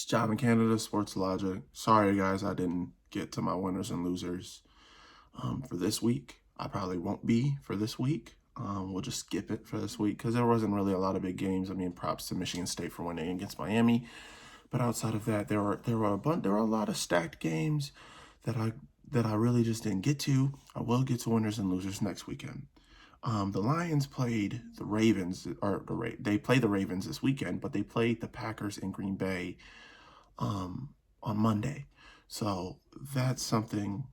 It's John in Canada, Sportslogic. Sorry, guys, I didn't get to my winners and losers for this week. I probably won't be for this week. We'll just skip it for this week because there wasn't really a lot of big games. I mean, props to Michigan State for winning against Miami, but outside of that, there were a lot of stacked games that I really just didn't get to. I will get to winners and losers next weekend. The Lions played the Ravens, they played the Ravens this weekend, but they played the Packers in Green Bay on Monday. So that's something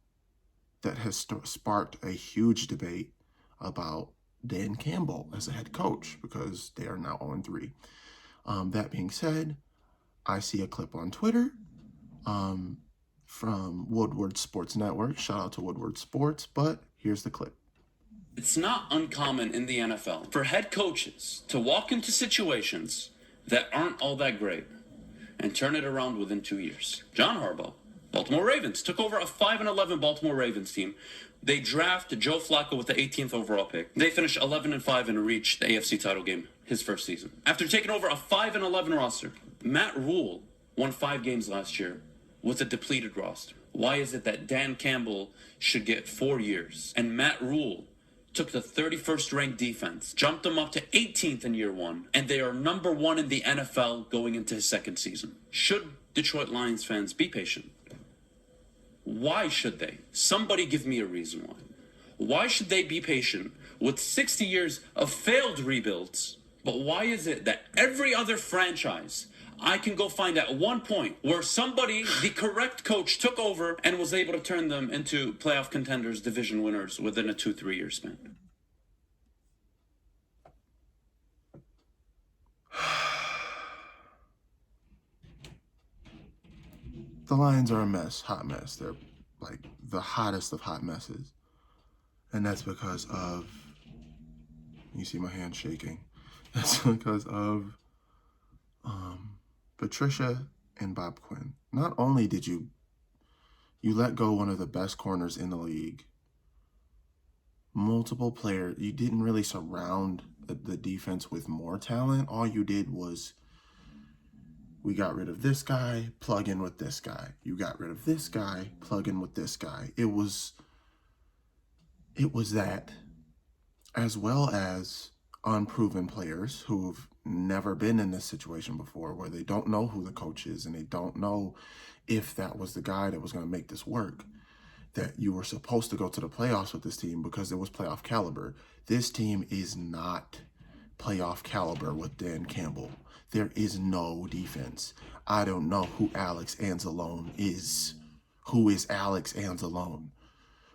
that has sparked a huge debate about Dan Cambell as a head coach because they are now 0-3. That being said, I see a clip on Twitter from Woodward Sports Network. Shout out to Woodward Sports, but here's the clip. It's not uncommon in the NFL for head coaches to walk into situations that aren't all that great and turn it around within 2 years. John Harbaugh, Baltimore Ravens, took over a 5-11 Baltimore Ravens team. They drafted Joe Flacco with the 18th overall pick. They finished 11-5 and reached the AFC title game his first season. After taking over a 5-11 roster, Matt Rule won 5 games last year with a depleted roster. Why is it that Dan Cambell should get 4 years and Matt Rule took the 31st ranked defense, jumped them up to 18th in year 1, and they are number 1 in the NFL going into his second season? Should Detroit Lions fans be patient? Why should they? Somebody give me a reason why. Why should they be patient with 60 years of failed rebuilds? But why is it that every other franchise I can go find at one point where somebody, the correct coach, took over and was able to turn them into playoff contenders, division winners within a 2-3 year span? The Lions are a mess, hot mess. They're like the hottest of hot messes. And that's because of, you see my hand shaking. That's because of Patricia and Bob Quinn. Not only did you let go one of the best corners in the league, multiple players, you didn't really surround the defense with more talent. All you did was, we got rid of this guy, plug in with this guy. You got rid of this guy, plug in with this guy. It was that, as well as unproven players who've never been in this situation before, where they don't know who the coach is and they don't know if that was the guy that was going to make this work, that you were supposed to go to the playoffs with this team because it was playoff caliber. This team is not playoff caliber with Dan Cambell. There is no defense. I don't know who Alex Anzalone is. Who is Alex Anzalone?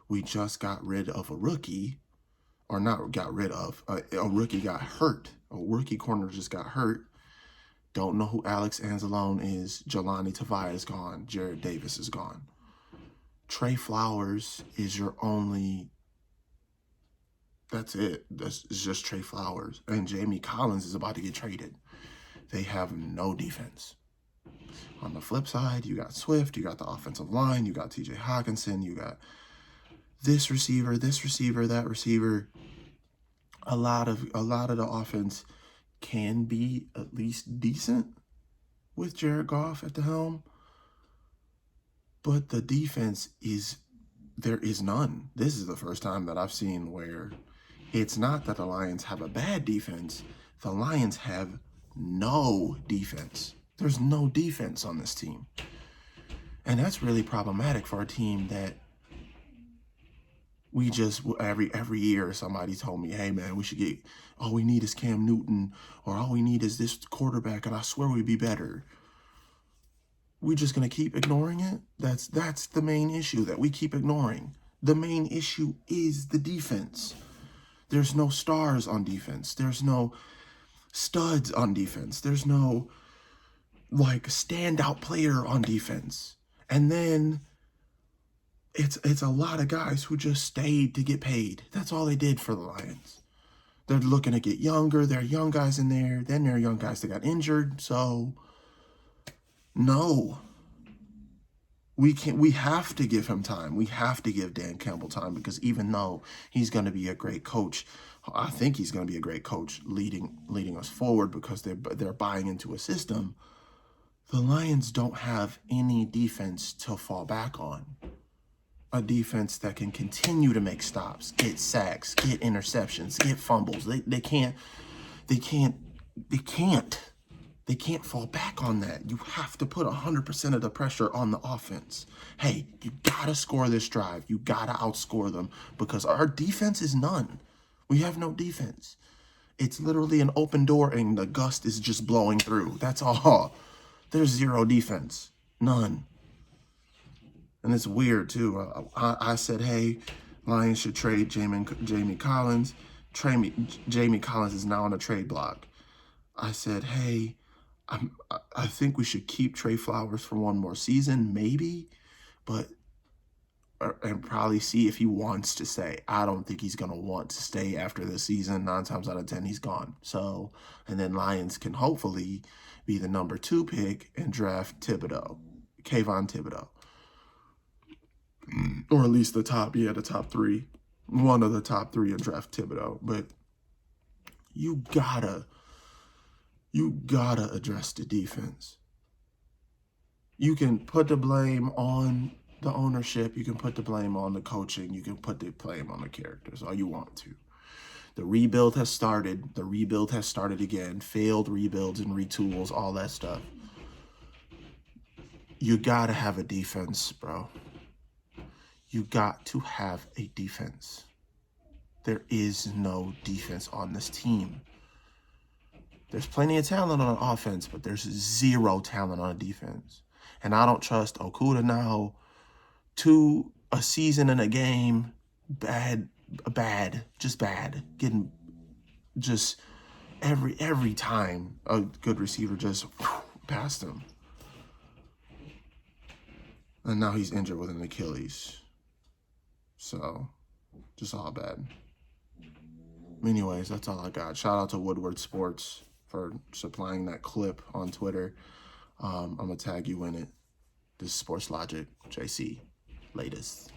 We just got rid of a rookie, or not got rid of, a rookie got hurt. A rookie corner just got hurt. Don't know who Alex Anzalone is. Jelani Tavai is gone. Jared Davis is gone. Trey Flowers is your only, that's it. It's just Trey Flowers. And Jamie Collins is about to get traded. They have no defense. On the flip side, you got Swift, you got the offensive line, you got TJ Hawkinson, you got this receiver, that receiver. A lot of the offense can be at least decent with Jared Goff at the helm, but the defense there is none. This is the first time that I've seen where it's not that the Lions have a bad defense. The Lions have no defense. There's no defense on this team. And that's really problematic for a team that we just, every year somebody told me, hey man, we should get, all we need is Cam Newton, or all we need is this quarterback, and I swear we'd be better. We're just going to keep ignoring it? That's the main issue that we keep ignoring. The main issue is the defense. There's no stars on defense. There's no studs on defense. There's no like standout player on defense. And then it's a lot of guys who just stayed to get paid. That's all they did for the Lions. They're looking to get younger. There are young guys in there. Then there are young guys that got injured. So no, we have to give him time. We have to give Dan Cambell time, because even though he's going to be a great coach, I think he's going to be a great coach leading us forward because they're buying into a system. The Lions don't have any defense to fall back on. A defense that can continue to make stops, get sacks, get interceptions, get fumbles. They can't fall back on that. You have to put 100% of the pressure on the offense. Hey, you gotta score this drive. You gotta outscore them because our defense is none. We have no defense. It's literally an open door and the gust is just blowing through. That's all. There's zero defense. None. And it's weird, too. I said, hey, Lions should trade Jamie Collins. Jamie Collins is now on a trade block. I said, hey, I think we should keep Trey Flowers for one more season, maybe, and probably see if he wants to stay. I don't think he's going to want to stay after this season. 9 times out of 10, he's gone. So, and then Lions can hopefully be the number 2 pick and draft Kayvon Thibodeau. Or at least the top 3. One of the top 3 and draft Thibodeau. But you gotta address the defense. You can put the blame on the ownership. You can put the blame on the coaching. You can put the blame on the characters, all you want to. The rebuild has started. The rebuild has started again. Failed rebuilds and retools, all that stuff. You gotta have a defense, bro. You got to have a defense. There is no defense on this team. There's plenty of talent on offense, but there's zero talent on defense. And I don't trust Okuda now. A season in a game, bad, just bad. Getting just every time a good receiver just passed him. And now he's injured with an Achilles. So, just all bad. Anyways, that's all I got. Shout out to Woodward Sports for supplying that clip on Twitter. I'm going to tag you in it. This is Sportslogic, JC. Latest.